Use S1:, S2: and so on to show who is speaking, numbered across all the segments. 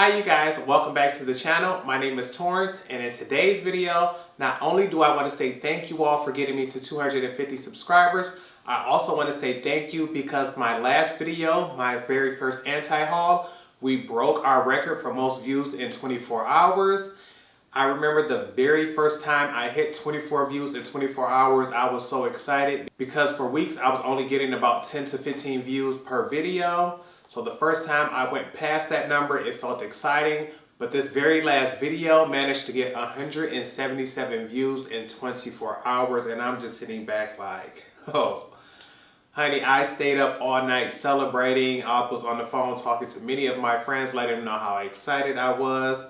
S1: Hi you guys, welcome back to the channel. My name is Torrence, and in today's video, not only do I want to say thank you all for getting me to 250 subscribers, I also want to say thank you because my last video, my very first anti-haul, we broke our record for most views in 24 hours. I remember the very first time I hit 24 views in 24 hours, I was so excited because for weeks I was only getting about 10 to 15 views per video. So the first time I went past that number, it felt exciting, but this very last video managed to get 177 views in 24 hours, and I'm just sitting back like, oh, honey, I stayed up all night celebrating. I was on the phone talking to many of my friends, letting them know how excited I was.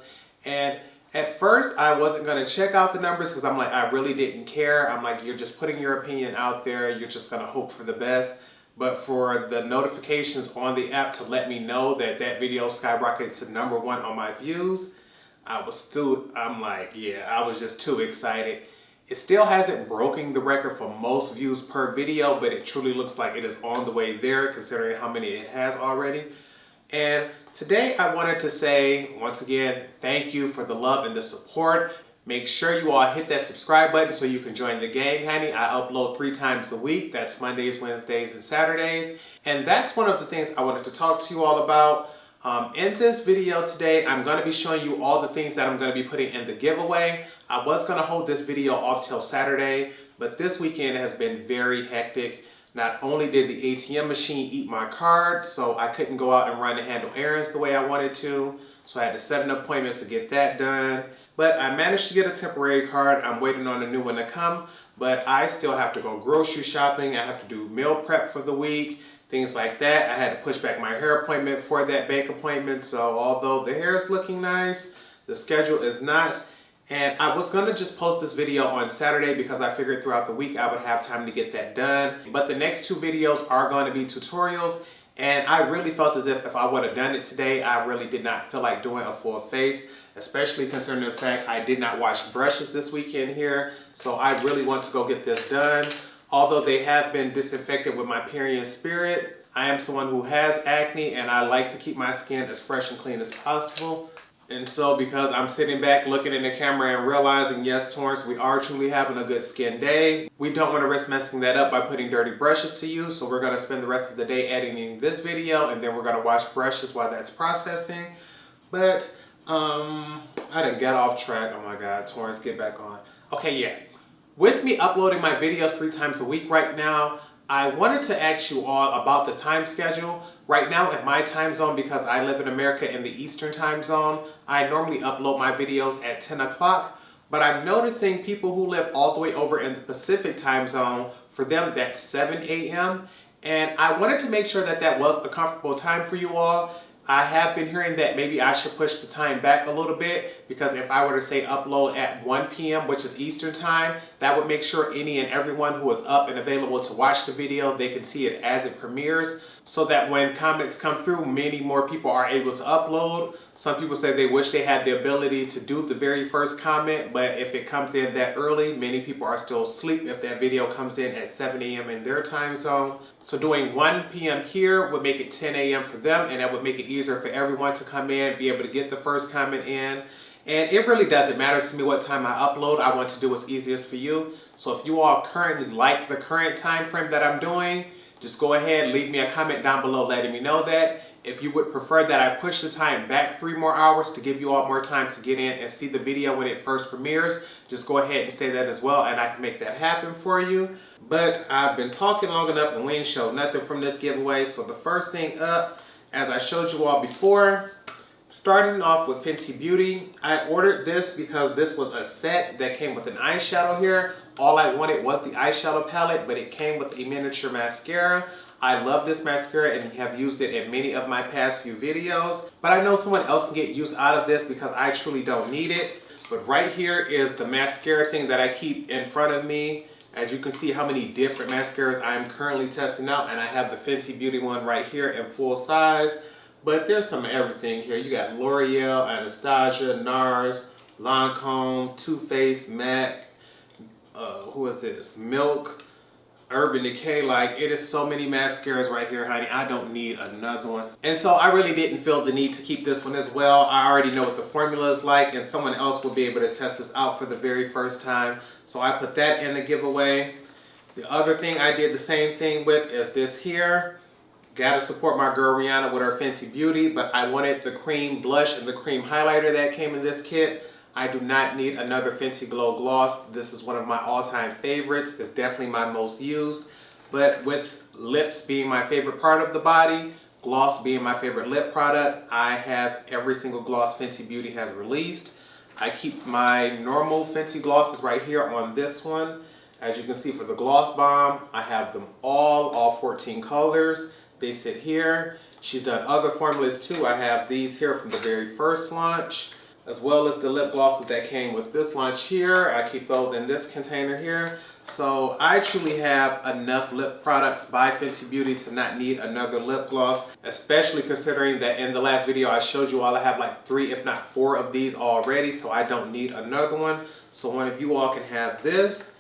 S1: And at first, I wasn't going to check out the numbers because I'm like, I really didn't care. I'm like, you're just putting your opinion out there. You're just going to hope for the best. But for the notifications on the app to let me know that that video skyrocketed to #1 on my views, I'm like, yeah, I was just too excited. It still hasn't broken the record for most views per video, but it truly looks like it is on the way there considering how many it has already. And today I wanted to say, once again, thank you for the love and the support. Make sure you all hit that subscribe button so you can join the gang, honey. I upload 3 times a week. That's Mondays, Wednesdays, and Saturdays. And that's one of the things I wanted to talk to you all about. In this video today, I'm going to be showing you all the things that I'm going to be putting in the giveaway. I was going to hold this video off till Saturday, but this weekend has been very hectic. Not only did the ATM machine eat my card, so I couldn't go out and run and handle errands the way I wanted to. So I had to set an appointment to get that done. But I managed to get a temporary card. I'm waiting on a new one to come. But I still have to go grocery shopping. I have to do meal prep for the week, things like that. I had to push back my hair appointment for that bank appointment. So although the hair is looking nice, the schedule is not. And I was going to just post this video on Saturday because I figured throughout the week I would have time to get that done. But the next 2 videos are going to be tutorials. And I really felt as if I would have done it today, I really did not feel like doing a full face, especially concerning the fact I did not wash brushes this weekend here. So I really want to go get this done. Although they have been disinfected with my Period Spirit, I am someone who has acne and I like to keep my skin as fresh and clean as possible. And so because I'm sitting back looking in the camera and realizing, yes, Torrence, we are truly having a good skin day, we don't want to risk messing that up by putting dirty brushes to use. So we're going to spend the rest of the day editing this video and then we're going to wash brushes while that's processing. But I didn't get off track. Oh my God, Torrence, get back on. Okay, yeah. With me uploading my videos 3 times a week right now, I wanted to ask you all about the time schedule. Right now at my time zone, because I live in America in the Eastern time zone, I normally upload my videos at 10 o'clock. But I'm noticing people who live all the way over in the Pacific time zone, for them that's 7 a.m. And I wanted to make sure that that was a comfortable time for you all. I have been hearing that maybe I should push the time back a little bit because if I were to say upload at 1 p.m., which is Eastern time, that would make sure any and everyone who is up and available to watch the video, they can see it as it premieres so that when comments come through, many more people are able to upload. Some people say they wish they had the ability to do the very first comment, but if it comes in that early, many people are still asleep if that video comes in at 7 a.m. in their time zone. So doing 1 p.m. here would make it 10 a.m. for them, and that would make it easier for everyone to come in, be able to get the first comment in. And it really doesn't matter to me what time I upload. I want to do what's easiest for you. So if you all currently like the current time frame that I'm doing, just go ahead, leave me a comment down below letting me know that. If you would prefer that I push the time back 3 more hours to give you all more time to get in and see the video when it first premieres, just go ahead and say that as well and I can make that happen for you. But I've been talking long enough and we ain't showed nothing from this giveaway. So the first thing up, as I showed you all before, starting off with Fenty Beauty. I ordered this because this was a set that came with an eyeshadow here. All I wanted was the eyeshadow palette, but it came with a miniature mascara. I love this mascara and have used it in many of my past few videos, but I know someone else can get use out of this because I truly don't need it. But right here is the mascara thing that I keep in front of me. As you can see how many different mascaras I am currently testing out, and I have the Fenty Beauty one right here in full size. But there's some of everything here. You got L'Oreal, Anastasia, NARS, Lancome, Too Faced, MAC, who is this? Milk, Urban Decay. Like, it is so many mascaras right here, honey. I don't need another one. And so I really didn't feel the need to keep this one as well. I already know what the formula is like, and someone else will be able to test this out for the very first time. So I put that in the giveaway. The other thing I did the same thing with is this here. Gotta support my girl Rihanna with her Fenty Beauty, but I wanted the cream blush and the cream highlighter that came in this kit. I do not need another Fenty Glow Gloss. This is one of my all-time favorites. It's definitely my most used. But with lips being my favorite part of the body, gloss being my favorite lip product, I have every single gloss Fenty Beauty has released. I keep my normal Fenty glosses right here on this one. As you can see, for the Gloss Bomb, I have them all 14 colors. They sit here. She's done other formulas too. I have these here from the very first launch, as well as the lip glosses that came with this launch here. I keep those in this container here. So I truly have enough lip products by Fenty Beauty to not need another lip gloss, especially considering that in the last video I showed you all I have like 3 if not 4 of these already, so I don't need another one. So one of you all can have this.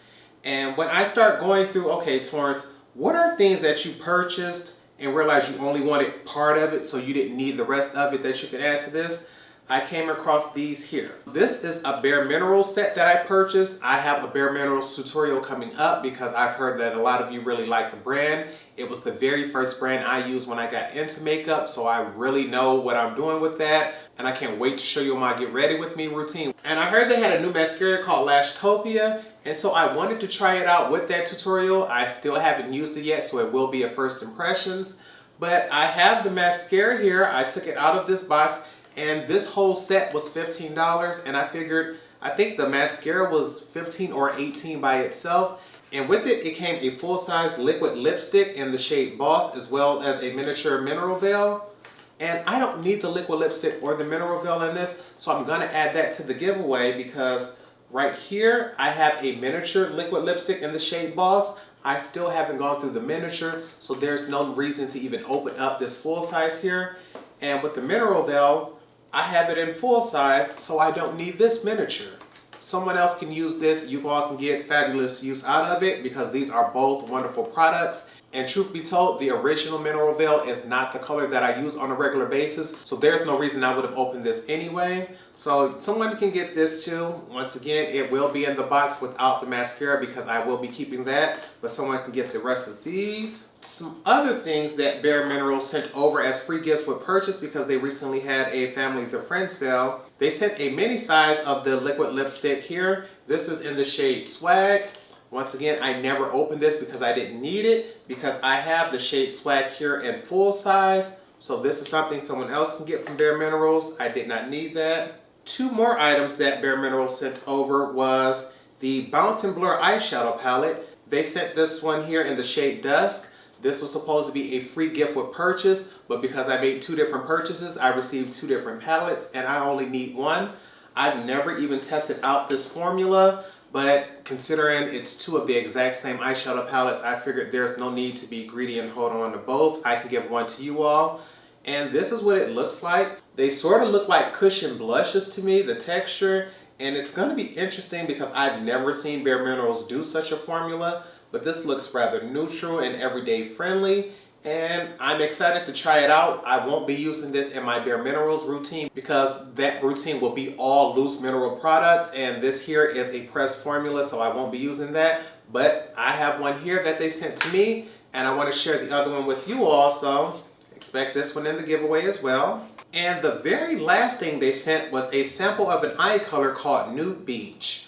S1: And when I start going through, okay, Torrence, what are things that you purchased and realized you only wanted part of it, so you didn't need the rest of it that you could add to this? I came across these here. This is a bareMinerals set that I purchased. I have a bareMinerals tutorial coming up because I've heard that a lot of you really like the brand. It was the very first brand I used when I got into makeup, so I really know what I'm doing with that. And I can't wait to show you my Get Ready With Me routine. And I heard they had a new mascara called Lashtopia, and so I wanted to try it out with that tutorial. I still haven't used it yet, so it will be a first impressions. But I have the mascara here. I took it out of this box, and this whole set was $15, and I figured, I think the mascara was $15 or $18 by itself. And with it, it came a full-size liquid lipstick in the shade Boss, as well as a miniature mineral veil. And I don't need the liquid lipstick or the mineral veil in this, so I'm gonna add that to the giveaway because right here, I have a miniature liquid lipstick in the shade Boss. I still haven't gone through the miniature, so there's no reason to even open up this full size here. And with the mineral veil, I have it in full size, so I don't need this miniature. Someone else can use this. You all can get fabulous use out of it because these are both wonderful products. And truth be told, the original mineral veil is not the color that I use on a regular basis, so there's no reason I would have opened this anyway. So someone can get this too. Once again, it will be in the box without the mascara because I will be keeping that, but someone can get the rest of these. Some other things that bareMinerals sent over as free gifts with purchase because they recently had a Families of Friends sale. They sent a mini size of the liquid lipstick here. This is in the shade Swag. Once again, I never opened this because I didn't need it because I have the shade Swag here in full size. So this is something someone else can get from bareMinerals. I did not need that. 2 more items that bareMinerals sent over was the Bounce and Blur Eyeshadow Palette. They sent this one here in the shade Dusk. This was supposed to be a free gift with purchase, but because I made 2 different purchases, I received 2 different palettes and I only need one. I've never even tested out this formula, but considering it's 2 of the exact same eyeshadow palettes, I figured there's no need to be greedy and hold on to both. I can give one to you all. And this is what it looks like. They sort of look like cushion blushes to me, the texture. And it's going to be interesting because I've never seen bareMinerals do such a formula. But this looks rather neutral and everyday friendly. And I'm excited to try it out. I won't be using this in my bareMinerals routine because that routine will be all loose mineral products, and this here is a pressed formula, so I won't be using that. But I have one here that they sent to me, and I want to share the other one with you all, so expect this one in the giveaway as well. And the very last thing they sent was a sample of an eye color called Nude Beach.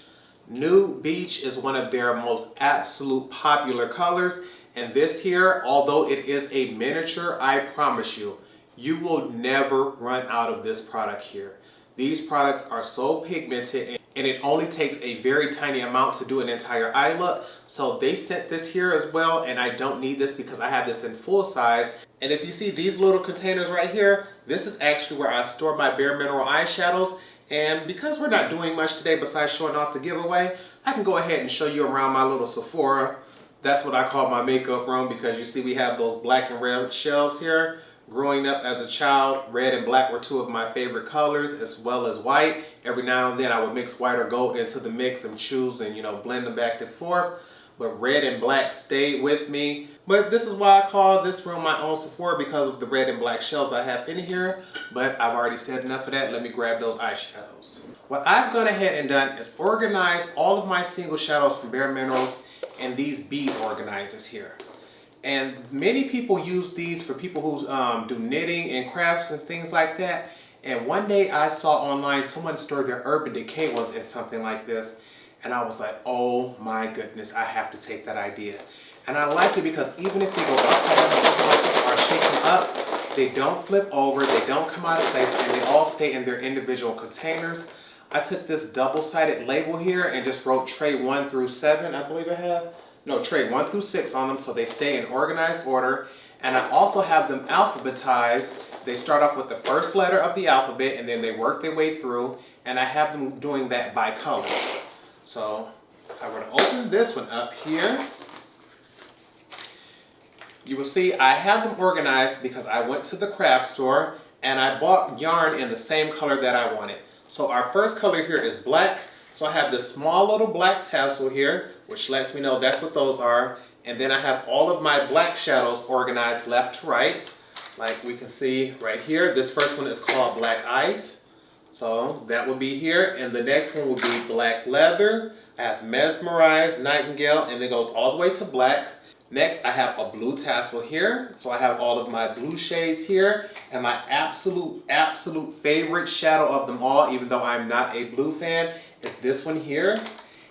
S1: Nude Beach is one of their most absolute popular colors. And this here, although it is a miniature, I promise you, you will never run out of this product here. These products are so pigmented and it only takes a very tiny amount to do an entire eye look. So they sent this here as well, and I don't need this because I have this in full size. And if you see these little containers right here, this is actually where I store my bareMinerals eyeshadows. And because we're not doing much today besides showing off the giveaway, I can go ahead and show you around my little Sephora. That's what I call my makeup room because you see we have those black and red shelves here. Growing up as a child, red and black were 2 of my favorite colors, as well as white. Every now and then I would mix white or gold into the mix and choose and, you know, blend them back and forth. but red and black stayed with me. But this is why I call this room my own Sephora, because of the red and black shells I have in here. But I've already said enough of that. Let me grab those eyeshadows. What I've gone ahead and done is organize all of my single shadows from bareMinerals in these bead organizers here. And many people use these for people who do knitting and crafts and things like that. And one day I saw online someone store their Urban Decay ones in something like this. And I was like, oh my goodness, I have to take that idea. And I like it because even if they go upside down or something like this or shaken up, they don't flip over, they don't come out of place, and they all stay in their individual containers. I took this double-sided label here and just wrote tray 1 through 7, I believe I have. No, tray 1 through 6 on them, so they stay in organized order. And I also have them alphabetized. They start off with the first letter of the alphabet and then they work their way through. And I have them doing that by colors. So if I were to open this one up here, you will see I have them organized because I went to the craft store and I bought yarn in the same color that I wanted. So our first color here is black. So I have this small little black tassel here, which lets me know that's what those are. And then I have all of my black shadows organized left to right. Like we can see right here, this first one is called Black Ice. So that will be here. And the next one will be Black Leather. I have Mesmerized, Nightingale, and it goes all the way to blacks. Next, I have a blue tassel here. So I have all of my blue shades here. And my absolute favorite shadow of them all, even though I'm not a blue fan, is this one here.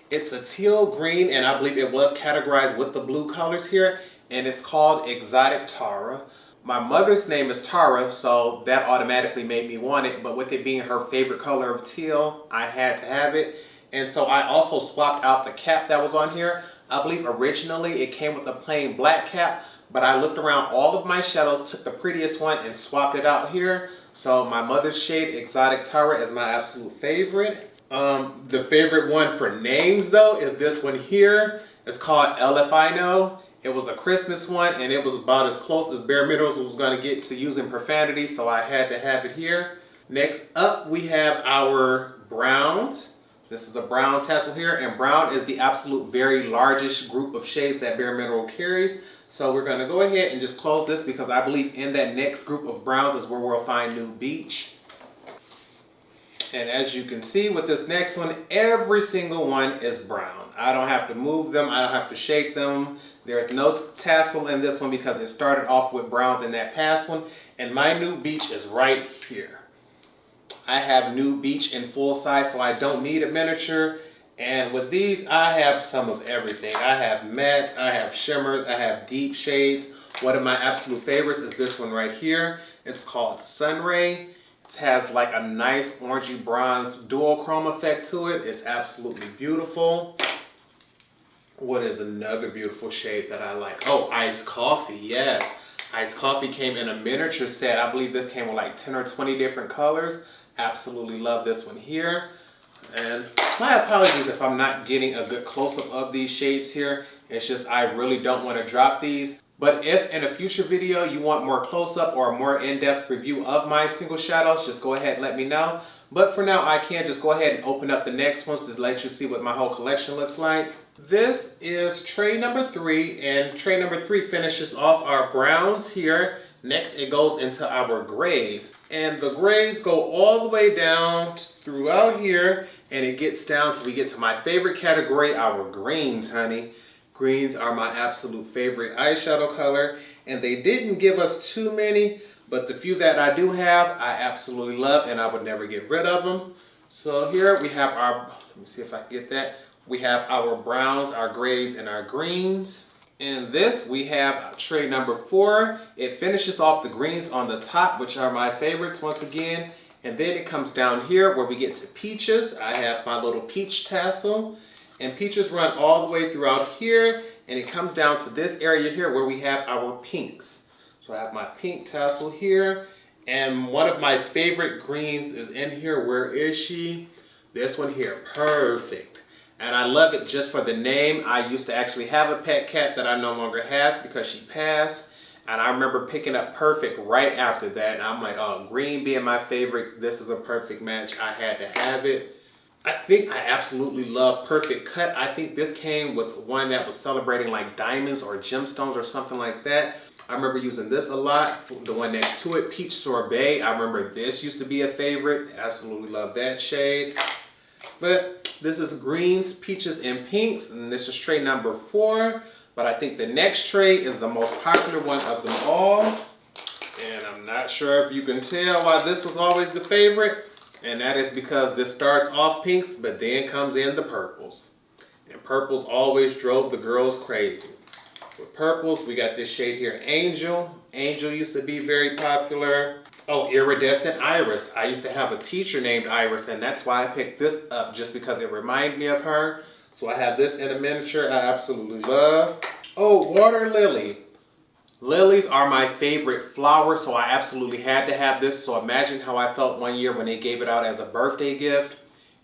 S1: It's a teal green, and I believe it was categorized with the blue colors here. And it's called Exotic Tara. My mother's name is Tara, so that automatically made me want it. But with it being her favorite color of teal, I had to have it. And so I also swapped out the cap that was on here. I believe originally it came with a plain black cap, but I looked around all of my shadows, took the prettiest one and swapped it out here. So my mother's shade, Exotic Tara, is my absolute favorite. The favorite one for names though is this one here. It's called LFINO. It was a Christmas one and it was about as close as bareMinerals was going to get to using profanity, so I had to have it here. Next up we have our browns. This is a brown tassel here, and brown is the absolute very largest group of shades that bareMinerals carries. So we're going to go ahead and just close this because I believe in that next group of browns is where we'll find Nude Beach. And as you can see with this next one, every single one is brown. I don't have to move them, I don't have to shake them. There's no tassel in this one because it started off with browns in that past one. And my Nude Beach is right here. I have Nude Beach in full size, so I don't need a miniature. And with these, I have some of everything. I have matte, I have shimmers, I have deep shades. One of my absolute favorites is this one right here. It's called Sunray. It has like a nice orangey bronze dual chrome effect to it. It's absolutely beautiful. What is another beautiful shade that I like? Oh, Iced Coffee, yes. Iced Coffee came in a miniature set. I believe this came with like 10 or 20 different colors. Absolutely love this one here. And my apologies if I'm not getting a good close-up of these shades here. It's just I really don't want to drop these. But if in a future video you want more close-up or a more in-depth review of my single shadows, just go ahead and let me know. But for now, I can just go ahead and open up the next ones to let you see what my whole collection looks like. This is tray number 3, and tray number 3 finishes off our browns here. Next, it goes into our grays, and the grays go all the way down throughout here, and it gets down till we get to my favorite category, our greens, honey. Greens are my absolute favorite eyeshadow color, and they didn't give us too many, but the few that I do have, I absolutely love, and I would never get rid of them. So here we have our, let me see if I can get that. We have our browns, our grays, and our greens. In this, we have tray number 4. It finishes off the greens on the top, which are my favorites once again. And then it comes down here where we get to peaches. I have my little peach tassel. And peaches run all the way throughout here. And it comes down to this area here where we have our pinks. So I have my pink tassel here. And one of my favorite greens is in here. Where is she? This one here. Perfect. And I love it just for the name. I used to actually have a pet cat that I no longer have because she passed. And I remember picking up Perfect right after that. And I'm like, oh, green being my favorite, this is a perfect match. I had to have it. I think I absolutely love Perfect Cut. I think this came with one that was celebrating like diamonds or gemstones or something like that. I remember using this a lot. The one next to it, Peach Sorbet. I remember this used to be a favorite. Absolutely love that shade. But this is greens, peaches, and pinks, and this is tray number 4. But I think the next tray is the most popular one of them all. And I'm not sure if you can tell why this was always the favorite. And that is because this starts off pinks, but then comes in the purples. And purples always drove the girls crazy. With purples, we got this shade here, Angel. Angel used to be very popular. Oh, Iridescent Iris. I used to have a teacher named Iris, and that's why I picked this up, just because it reminded me of her. So I have this in a miniature I absolutely love. Oh, Water Lily. Lilies are my favorite flower, so I absolutely had to have this. So imagine how I felt one year when they gave it out as a birthday gift.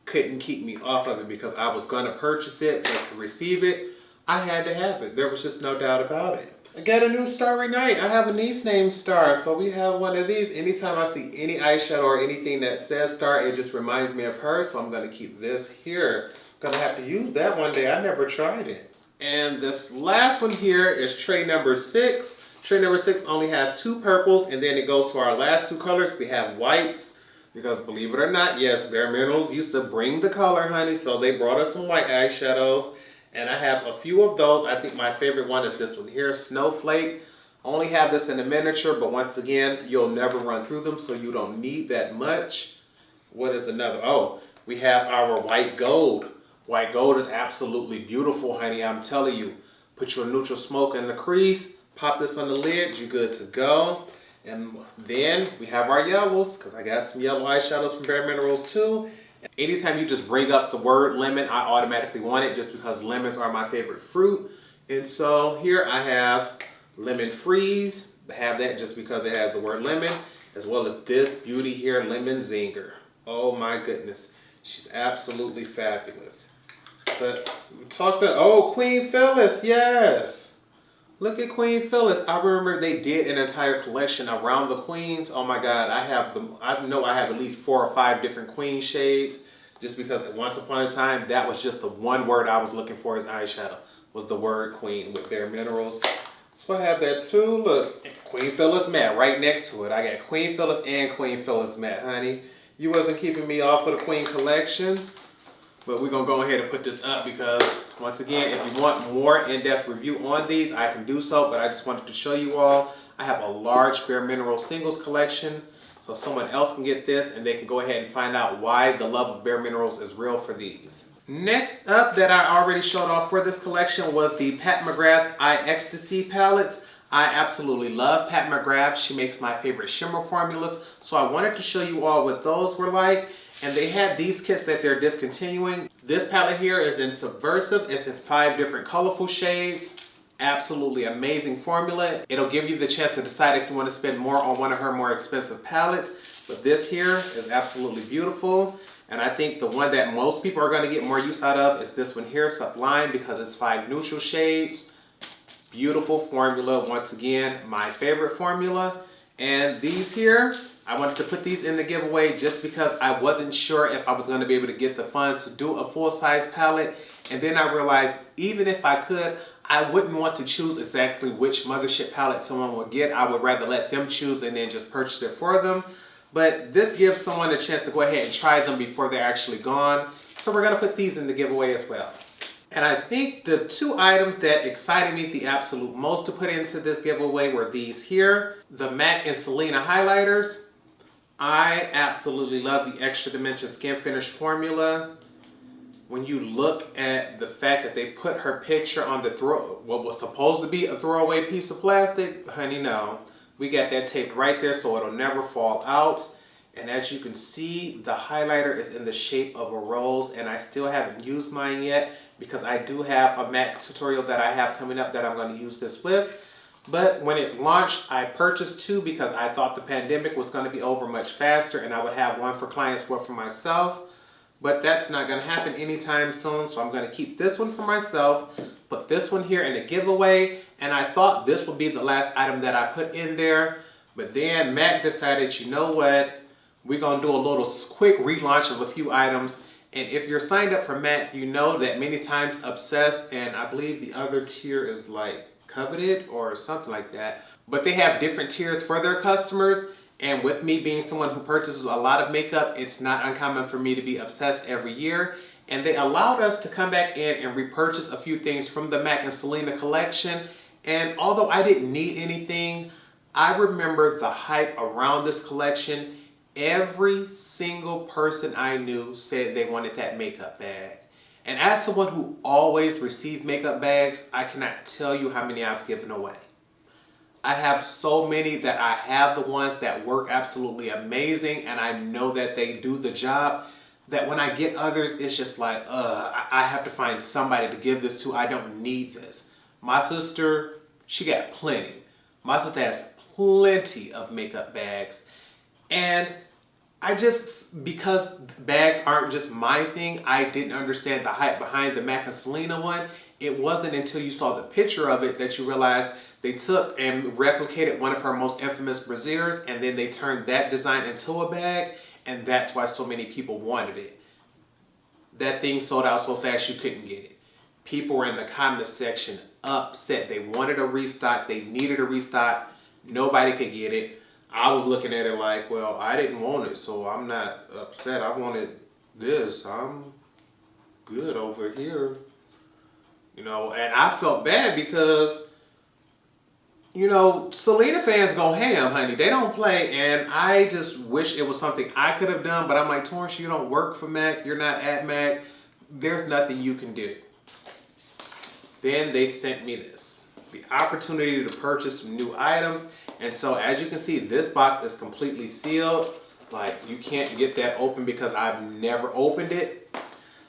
S1: Couldn't keep me off of it because I was going to purchase it, but to receive it, I had to have it. There was just no doubt about it. I got a new Starry Night. I have a niece named Star, so we have one of these. Anytime I see any eyeshadow or anything that says Star, it just reminds me of her, so I'm going to keep this here. I'm going to have to use that one day. I never tried it. And this last one here is tray number 6. Tray number 6 only has 2 purples, and then it goes to our last 2 colors. We have whites, because believe it or not, yes, bareMinerals used to bring the color, honey, so they brought us some white eyeshadows. And I have a few of those. I think my favorite one is this one here, Snowflake. I only have this in a miniature, but once again, you'll never run through them, so you don't need that much. What is another? Oh, we have our White Gold. White Gold is absolutely beautiful, honey, I'm telling you. Put your neutral smoke in the crease, pop this on the lid, you're good to go. And then we have our yellows, because I got some yellow eyeshadows from bareMinerals too. Anytime you just bring up the word lemon, I automatically want it just because lemons are my favorite fruit. And so here I have Lemon Freeze. I have that just because it has the word lemon, as well as this beauty here, Lemon Zinger. Oh my goodness. She's absolutely fabulous. But we talked about, oh, Queen Phyllis, yes. Look at Queen Phyllis. I remember they did an entire collection around the queens. Oh my God, I know I have at least 4 or 5 different queen shades, just because once upon a time, that was just the one word I was looking for as eyeshadow, was the word queen with bareMinerals. So I have that too. Look, Queen Phyllis matte right next to it. I got Queen Phyllis and Queen Phyllis matte, honey. You wasn't keeping me off of the queen collection. But we're going to go ahead and put this up because, once again, if you want more in-depth review on these, I can do so. But I just wanted to show you all, I have a large bareMinerals singles collection. So someone else can get this and they can go ahead and find out why the love of bareMinerals is real for these. Next up that I already showed off for this collection was the Pat McGrath Eye Ecstasy palettes. I absolutely love Pat McGrath. She makes my favorite shimmer formulas. So I wanted to show you all what those were like. And they had these kits that they're discontinuing. This palette here is in Subversive. It's in 5 different colorful shades. Absolutely amazing formula. It'll give you the chance to decide if you want to spend more on one of her more expensive palettes. But this here is absolutely beautiful. And I think the one that most people are going to get more use out of is this one here, Sublime, because it's 5 neutral shades. Beautiful formula. Once again, my favorite formula. And these here, I wanted to put these in the giveaway just because I wasn't sure if I was going to be able to get the funds to do a full-size palette. And then I realized even if I could, I wouldn't want to choose exactly which mothership palette someone would get. I would rather let them choose and then just purchase it for them. But this gives someone a chance to go ahead and try them before they're actually gone. So we're going to put these in the giveaway as well. And I think the 2 items that excited me the absolute most to put into this giveaway were these here. The MAC and Selena highlighters. I absolutely love the Extra Dimension Skin Finish formula. When you look at the fact that they put her picture on the what was supposed to be a throwaway piece of plastic, honey, no. We got that taped right there so it'll never fall out. And as you can see, the highlighter is in the shape of a rose, and I still haven't used mine yet because I do have a MAC tutorial that I have coming up that I'm going to use this with. But when it launched, I purchased 2 because I thought the pandemic was going to be over much faster and I would have one for clients, one for myself. But that's not going to happen anytime soon, so I'm going to keep this one for myself, put this one here in a giveaway, and I thought this would be the last item that I put in there. But then MAC decided, you know what, we're going to do a little quick relaunch of a few items, And if you're signed up for MAC, you know that many times Obsessed, and I believe the other tier is like Coveted or something like that. But they have different tiers for their customers. And with me being someone who purchases a lot of makeup, it's not uncommon for me to be obsessed every year. And they allowed us to come back in and repurchase a few things from the MAC and Selena collection. And although I didn't need anything, I remember the hype around this collection. Every single person I knew said they wanted that makeup bag. And as someone who always received makeup bags, I cannot tell you how many I've given away. I have so many that I have the ones that work absolutely amazing and I know that they do the job, that when I get others, it's just like, I have to find somebody to give this to. I don't need this. My sister, she got plenty. My sister has plenty of makeup bags. And because bags aren't just my thing, I didn't understand the hype behind the MAC and Selena one. It wasn't until you saw the picture of it that you realized they took and replicated one of her most infamous brassieres, and then they turned that design into a bag, and that's why so many people wanted it. That thing sold out so fast you couldn't get it. People were in the comment section upset. They wanted a restock. They needed a restock. Nobody could get it. I was looking at it like, well, I didn't want it, so I'm not upset. I wanted this. I'm good over here. You know, and I felt bad because, you know, Selena fans go ham, honey. They don't play, and I just wish it was something I could have done, but I'm like, Torrence, you don't work for MAC. You're not at MAC. There's nothing you can do. Then they sent me this, the opportunity to purchase some new items. And so as you can see, this box is completely sealed. Like, you can't get that open because I've never opened it.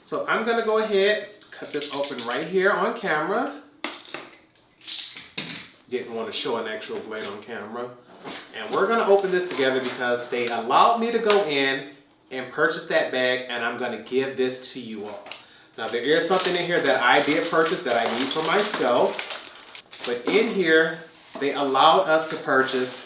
S1: So I'm gonna go ahead, cut this open right here on camera. Didn't want to show an actual blade on camera. And we're gonna open this together because they allowed me to go in and purchase that bag, and I'm gonna give this to you all. Now there is something in here that I did purchase that I need for myself. But in here, they allowed us to purchase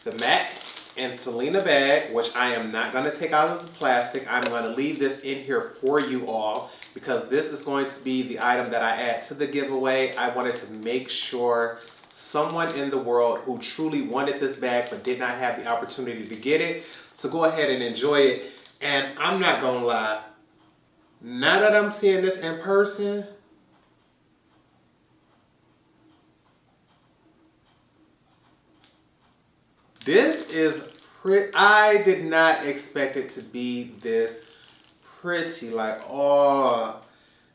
S1: the MAC and Selena bag, which I am not going to take out of the plastic. I'm going to leave this in here for you all because this is going to be the item that I add to the giveaway. I wanted to make sure someone in the world who truly wanted this bag but did not have the opportunity to get it, to go ahead and enjoy it. And I'm not going to lie, now that I'm seeing this in person, this is pretty. I did not expect it to be this pretty. Like, oh.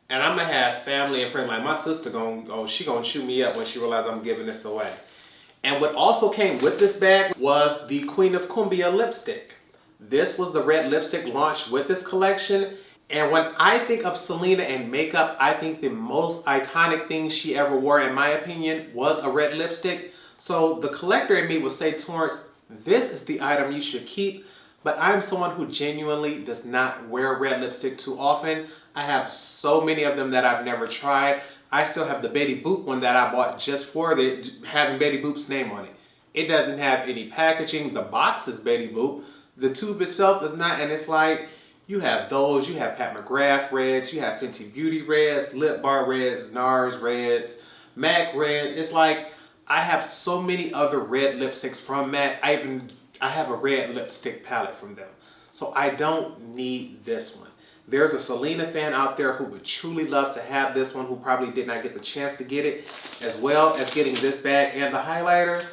S1: And I'm going to have family and friends. Like, my sister she going to chew me up when she realizes I'm giving this away. And what also came with this bag was the Queen of Cumbia lipstick. This was the red lipstick launched with this collection. And when I think of Selena and makeup, I think the most iconic thing she ever wore, in my opinion, was a red lipstick. So the collector in me would say, Torrence, this is the item you should keep. But I'm someone who genuinely does not wear red lipstick too often. I have so many of them that I've never tried. I still have the Betty Boop one that I bought just for having Betty Boop's name on it. It doesn't have any packaging. The box is Betty Boop. The tube itself is not, and it's like, you have those, you have Pat McGrath reds, you have Fenty Beauty reds, Lip Bar reds, NARS reds, MAC red. It's like, I have so many other red lipsticks from MAC. I have a red lipstick palette from them. So I don't need this one. There's a Selena fan out there who would truly love to have this one, who probably did not get the chance to get it, as well as getting this bag and the highlighter.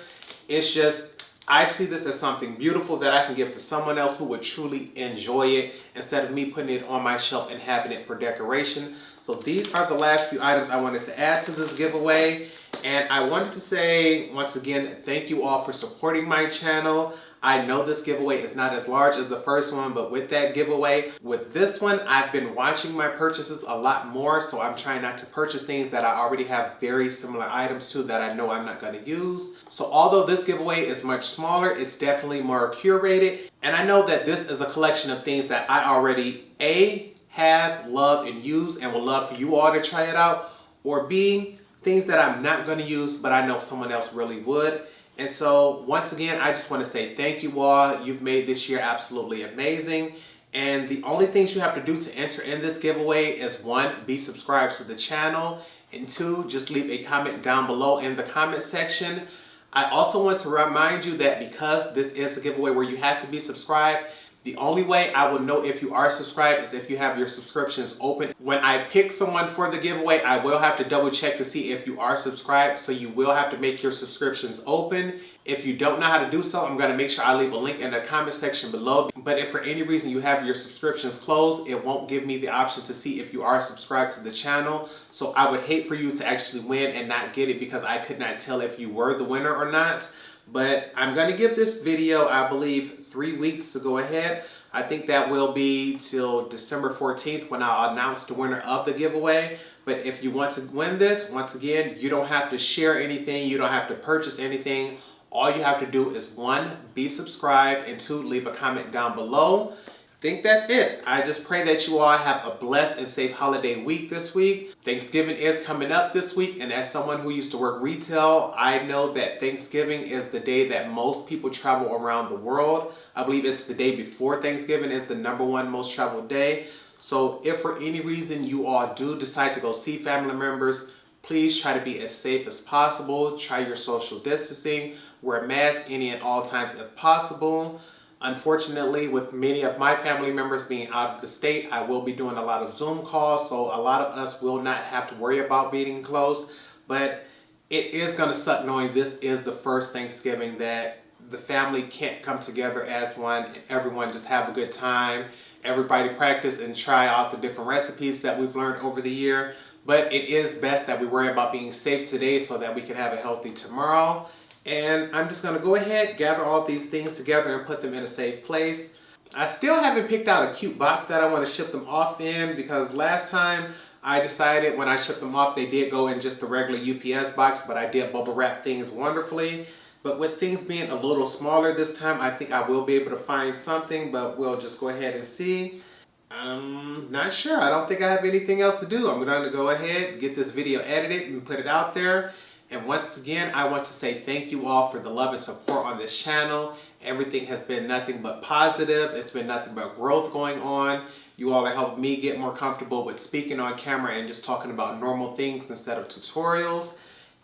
S1: It's just, I see this as something beautiful that I can give to someone else who would truly enjoy it instead of me putting it on my shelf and having it for decoration. So these are the last few items I wanted to add to this giveaway. And I wanted to say, once again, thank you all for supporting my channel. I know this giveaway is not as large as the first one, but with that giveaway, with this one, I've been watching my purchases a lot more, so I'm trying not to purchase things that I already have very similar items to that I know I'm not going to use. So although this giveaway is much smaller, it's definitely more curated, and I know that this is a collection of things that I already A, have, love, and use, and would love for you all to try it out, or B, things that I'm not going to use, but I know someone else really would. And so, once again, I just want to say thank you all. You've made this year absolutely amazing. And the only things you have to do to enter in this giveaway is 1, be subscribed to the channel, and 2, just leave a comment down below in the comment section. I also want to remind you that because this is a giveaway where you have to be subscribed, the only way I will know if you are subscribed is if you have your subscriptions open. When I pick someone for the giveaway, I will have to double check to see if you are subscribed, so you will have to make your subscriptions open. If you don't know how to do so, I'm going to make sure I leave a link in the comment section below. But if for any reason you have your subscriptions closed, it won't give me the option to see if you are subscribed to the channel. So I would hate for you to actually win and not get it because I could not tell if you were the winner or not. But I'm going to give this video, I believe, 3 weeks to go ahead. I think that will be till December 14th when I'll announce the winner of the giveaway. But if you want to win this, once again, you don't have to share anything. You don't have to purchase anything. All you have to do is 1, be subscribed, and 2, leave a comment down below. I think that's it. I just pray that you all have a blessed and safe holiday week this week. Thanksgiving is coming up this week, and as someone who used to work retail, I know that Thanksgiving is the day that most people travel around the world. I believe it's the day before Thanksgiving is the #1 most traveled day. So if for any reason you all do decide to go see family members, please try to be as safe as possible. Try your social distancing. Wear a mask any and all times if possible. Unfortunately, with many of my family members being out of the state, I will be doing a lot of Zoom calls, so a lot of us will not have to worry about being close. But it is going to suck knowing this is the first Thanksgiving that the family can't come together as one and everyone just have a good time. Everybody practice and try out the different recipes that we've learned over the year. But it is best that we worry about being safe today so that we can have a healthy tomorrow. And I'm just going to go ahead, gather all these things together and put them in a safe place. I still haven't picked out a cute box that I want to ship them off in because last time I decided when I shipped them off they did go in just the regular UPS box, but I did bubble wrap things wonderfully. But with things being a little smaller this time, I think I will be able to find something, but we'll just go ahead and see. I'm not sure. I don't think I have anything else to do. I'm going to go ahead, get this video edited and put it out there. And once again, I want to say thank you all for the love and support on this channel. Everything has been nothing but positive. It's been nothing but growth going on. You all have helped me get more comfortable with speaking on camera and just talking about normal things instead of tutorials.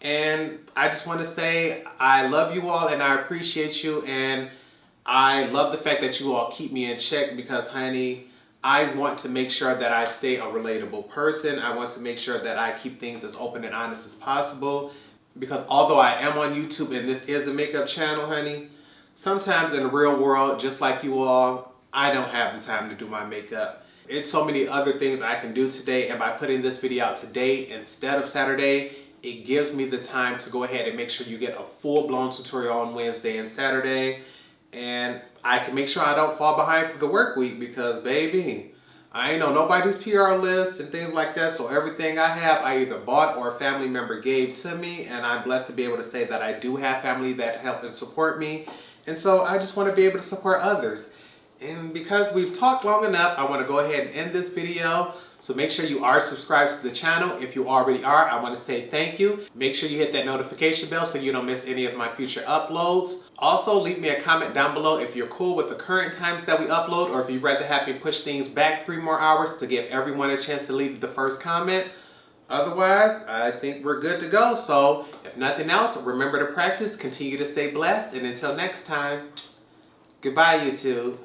S1: And I just want to say I love you all and I appreciate you. And I love the fact that you all keep me in check because, honey, I want to make sure that I stay a relatable person. I want to make sure that I keep things as open and honest as possible. Because although I am on YouTube and this is a makeup channel, honey, sometimes in the real world, just like you all, I don't have the time to do my makeup. It's so many other things I can do today, and by putting this video out today instead of Saturday, it gives me the time to go ahead and make sure you get a full-blown tutorial on Wednesday and Saturday. And I can make sure I don't fall behind for the work week because, baby, I ain't on nobody's PR list and things like that, so everything I have I either bought or a family member gave to me, and I'm blessed to be able to say that I do have family that help and support me, and so I just want to be able to support others. And because we've talked long enough, I want to go ahead and end this video. So make sure you are subscribed to the channel. If you already are, I want to say thank you. Make sure you hit that notification bell so you don't miss any of my future uploads. Also, leave me a comment down below if you're cool with the current times that we upload or if you'd rather have me push things back 3 more hours to give everyone a chance to leave the first comment. Otherwise, I think we're good to go. So if nothing else, remember to practice, continue to stay blessed, and until next time, goodbye, YouTube.